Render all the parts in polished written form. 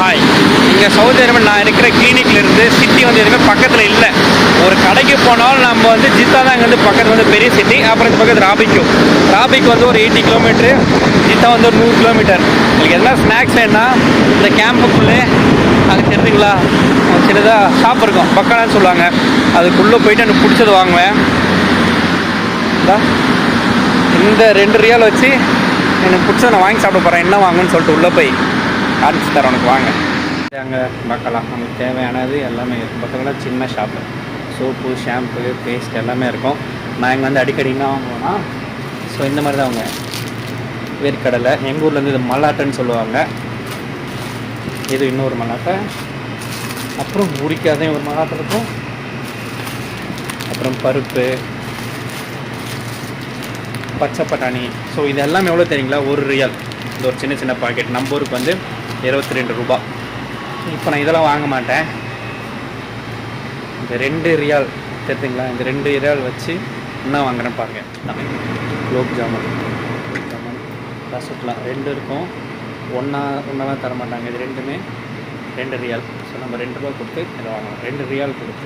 Hi, இங்கே Saudi Arabia நான் இருக்கிற கிளினிக்லேருந்து சிட்டி வந்து எதுவுமே பக்கத்தில் இல்லை. ஒரு கடைக்கு போனாலும் நம்ம வந்து ஜித்தா தான் இங்கே வந்து பக்கத்தில் வந்து பெரிய சிட்டி. அப்புறம் இந்த பக்கத்து ராபிக்கு வந்து ஒரு 80 கிலோமீட்ரு, ஜித்தா வந்து ஒரு 100 கிலோமீட்டர். உங்களுக்கு எதனா ஸ்நாக்ஸ் வேணுன்னா இந்த கேம்புக்குள்ளே அங்கே தெரிஞ்சுங்களா சின்னதாக ஷாப் இருக்கும், பக்கானான்னு சொல்லுவாங்க. அதுக்குள்ளே போயிட்டு எனக்கு பிடிச்சது வாங்குவேன். இந்த 2 ரியால் வச்சு எனக்கு பிடிச்சதை நான் வாங்கி சாப்பிட போகிறேன். என்ன வாங்குன்னு சொல்லிட்டு உள்ளே போய் காமிச்சு தரேன் உனக்கு, வாங்க. அங்கே பார்க்கலாம், நமக்கு தேவையானது எல்லாமே இருக்கும். பக்கத்தில் சின்ன ஷாப்பு, சோப்பு, ஷாம்பு, பேஸ்ட் எல்லாமே இருக்கும். நான் இங்கே வந்து அடிக்கடி என்ன வாங்குவேன்னா, ஸோ இந்த மாதிரி தான் அவங்க வேர்க்கடலை, எங்கள் ஊரில் வந்து இது மல்லாட்டைன்னு சொல்லுவாங்க. இது இன்னொரு மல்லாட்டை, அப்புறம் உரிக்காதே ஒரு மல்லாட்டை இருக்கும், அப்புறம் பருப்பு, பச்சை பட்டாணி. ஸோ இது எல்லாமே எவ்வளோ தெரியுங்களா? 1 ரியால். இந்த ஒரு சின்ன சின்ன பாக்கெட் நம்ம ஊருக்கு வந்து 22 ரூபா. இப்போ நான் இதெல்லாம் வாங்க மாட்டேன். இந்த 2 ரியால் தெரியுதுங்களா? இந்த 2 ரியால் வச்சு என்ன வாங்குறேன்னு பாருங்கள். குலோப் ஜாமுன், ரசகுல்லா 2 இருக்கும். ஒன்றாலாம் தர மாட்டாங்க. இது ரெண்டுமே 2 ரியால். ஸோ நம்ம 2 ரூபா கொடுத்து இதை வாங்கலாம். 2 ரியால் கொடுத்து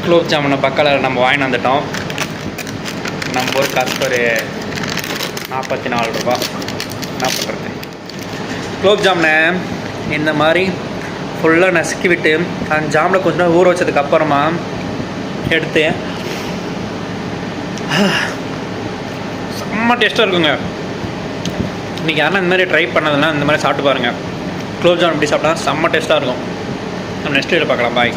குலோப் ஜாமுனை பக்கால நம்ம வாங்கிட்டு வந்துட்டோம். நம்ம ஒரு காசு ஒரு 44 ரூபா. என்ன பண்ணுறது? குலோப் ஜாமுனை இந்த மாதிரி ஃபுல்லாக நசுக்கி விட்டு அந்த ஜாமில் கொஞ்சம் நேரம் ஊற வச்சதுக்கப்புறமா எடுத்து செம்ம டேஸ்ட்டாக இருக்குங்க. இன்றைக்கி யாரும் இந்த மாதிரி ட்ரை பண்ணதுன்னா இந்த மாதிரி சாப்பிட்டு பாருங்கள். குலோப் ஜாமுன் எப்படி சாப்பிட்டா செம்ம டேஸ்ட்டாக இருக்கும். நம்ம நெக்ஸ்ட் வீடியோவில் பார்க்கலாம். பாய்.